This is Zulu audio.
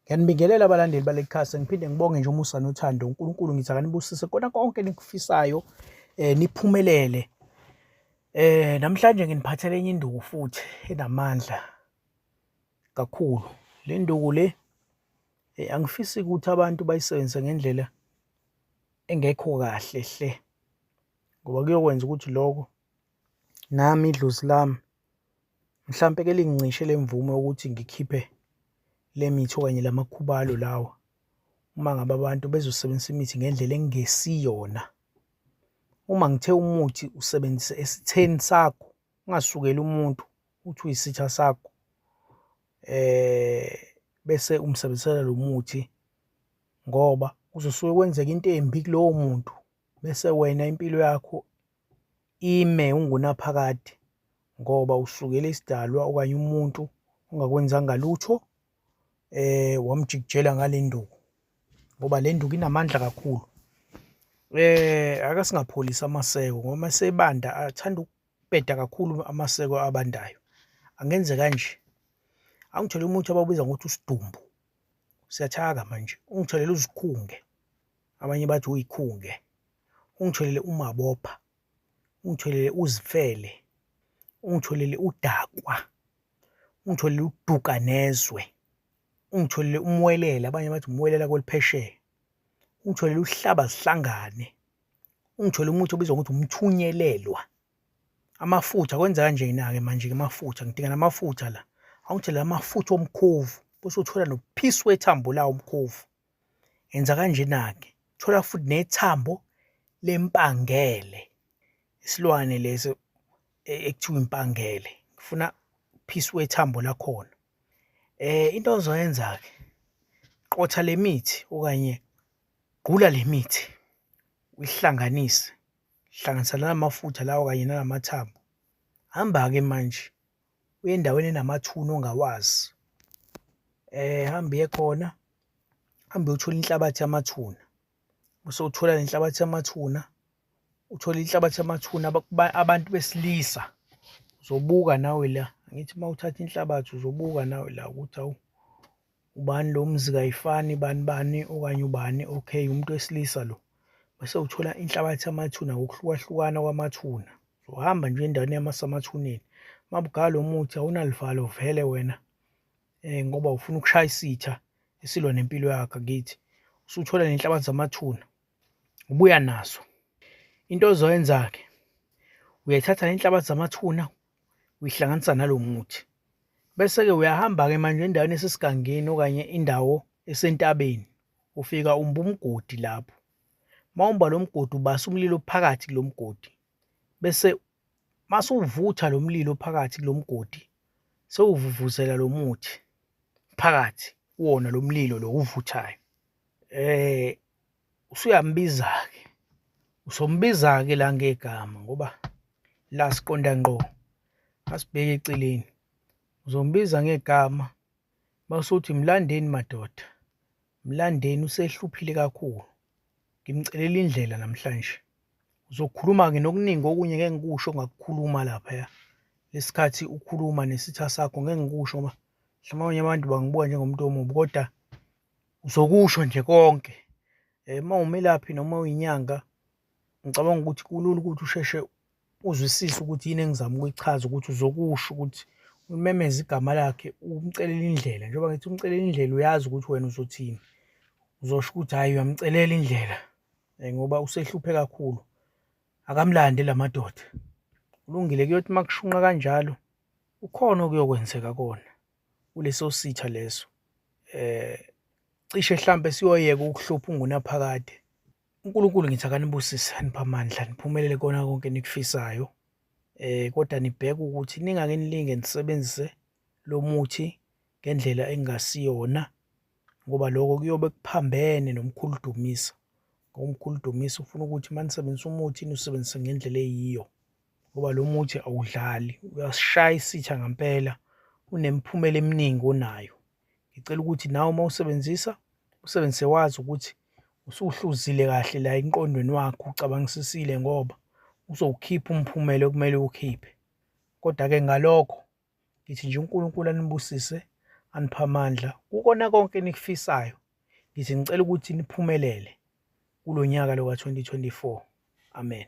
Ngiyanibingelela abalandeli balekhasi, ngiphinde ngibonge nje umusa nothando. uNkulunkulu ngithi akanibusise kona konke enikufisayo, niphumelele. Namhlanje nginiphathele enye induku futhi enamandla kakhulu. Le nduku le angifisi ukuthi abantu bayisebenzise ngendlela engekho kahle hle, ngoba kuyokwenza ukuthi lokho nami idlozi lami mhlampe-ke lingincishe le mvume yokuthi ngikhiphe le mithi okanye lamakhubalo lawa, uma ngabe abantu bezosebenzisa imithi ngendlela engesiyona. Uma ngithe umuthi usebenzise esitheni sakho, ungasukeli umuntu uthi uyisitha sakho, bese umsebenzisela lo muthi ngoba kuzosuke kwenzeka into embi kulowo muntu, bese wena impilo yakho ime ungunaphakade ngoba usukele isidalwa okanye umuntu ongakwenzanga lutho, wamjikijela ngale nduku, ngoba le nduku inamandla kakhulu. Ake singapholisi amaseko ngoba masebanda athanda ukubheda kakhulu amaseko abandayo. Angenze kanje, angithole umuthi abawubiza ngokuthi usidumbu, siyathaka manje, ungitholele uzikhunge, abanye bathi uy'khunge, ungitholele umabopha, ungitholele uzifele, ungitholele udakwa, ungitholele udukanezwe, ungitholele umwelele, abanye bathi umwelela kweliphesheya, ungitholele uhlaba zihlangane, ungitholele umuthi obizwa ngokuthi umthunyelelwa. Amafutha kwenza kanjena-ke manje-ke amafutha, ngidinga namafutha la, awungitholele amafutha omkhovu, bese uthola nophisi wethambo lawo umkhovu. Yenza kanjena-ke, thola futhi nethambo lempangele, isilwane leso ekuthiwa impangele, ngifuna uphisi wethambo lakhona. Into ozoyenza-ke, qotha le mithi okanye gqula le mithi, uyihlanganise, hlanganisa nalamafutha lawa kanye nalamathambo. Hamba-ke manje uye endaweni enamathuna ongawazi, hamba uye khona, hambe uyothola inhlabathi yamathuna, bese uthola le nhlabathi yamathuna, uthole inhlabathi yamathuna abantu besilisa. Uzobuka nawe la, angithi uma uthatha inhlabathi uzobuka nawe la ukuthi hawu, ubani lo mzi kayifani, bani bani okanye ubani, okay, umuntu wesilisa lo. Bese uthola inhlabathi yamathuna ngokuhlukahlukana kwamathuna. Uhamba nje endaweni yasemathuneni, uma bugaya lo muthi awunalivalo vele wena, ngoba ufuna ukushaya isitha esilwa nempilo yakho, akithi. Usuthola nenhlabathi zamathuna, ubuya nazo. Into ozoyenza-ke, uyayithatha le nhlabathi zamathuna uyihlanganisa nalo muthi, bese-ke uyahamba-ke manje endaweni esesigangeni okanye indawo esentabeni, ufika umba umgodi lapho. Uma umba lo mgodi ubasa umlilo phakathi kulo mgodi, bese masuvutha lo mlilo phakathi kulo mgodi, sewuvuvuzela lo muthi phakathi kuwona lo mlilo lo uvuthayo. Usuyambiza-ke, uzombiza-ke la ngegama ngoba la siqonda ngqo, asibheke eceleni. Uzombiza ngegama bese uthi, Mlandeni madoda, Mlandeni usehluphile kakhulu, ngimcelela indlela namhlanje. Uzokhuluma-ke nokuningi okunye ngeke ngikusho ongakukhuluma laphaya, lesikhathi ukhuluma nesitha sakho ngeke ngikusho ngoba mhlawumbe abanye abantu bangibuka njengomuntu omubi, kodwa uzokusho nje konke. Uma umelaphi noma uyinyanga, ngicabanga ukuthi kulula ukuthi usheshe uzwisise ukuthi yini engizama ukuyichaza, ukuthi uzokusho ukuthi umemeze igama lakhe, umcelela indlela. Njengoba ngithi umcelela indlela, uyazi ukuthi wena uzothini, uzosho ukuthi hhayi uyamcelela indlela, ngoba usehluphe kakhulu, akamlande la madoda. Kulungile kuyothi uma kushunqa kanjalo, ukhona okuyokwenzeka kona kuleso sitha leso. Cishe hlampe siyoyeka ukuhlupha ungunaphakade. uNkulunkulu ngithi akanibusise, aniphe amandla, niphumelele kona konke enikufisayo. Kodwa nibheke ukuthi ningake nilinge nisebenzise lo muthi ngendlela engasiyona, ngoba lokho kuyobe kuphambene nomkhuludumisa. Ngoba umkhuludumisa ufuna ukuthi uma nisebenzisa umuthi niwusebenzise ngendlela eyiyo, ngoba lo muthi awudlali, uyasishaya isitha ngampela, unemiphumela eminingi onayo. Ngicela ukuthi nawe uma usebenzisa, usebenzise wazi ukuthi usuhluzile kahle la emqondweni wakho, ucabangisisile ngoba uzowukhipha umphumela okumele uwukhiphe. Kodwa-ke ngalokho ngithi nje uNkulunkulu anibusise, aniphe amandla kukona konke enikufisayo. Ngithi ngicela ukuthi niphumelele kulo nyaka lo ka-2024. Amen.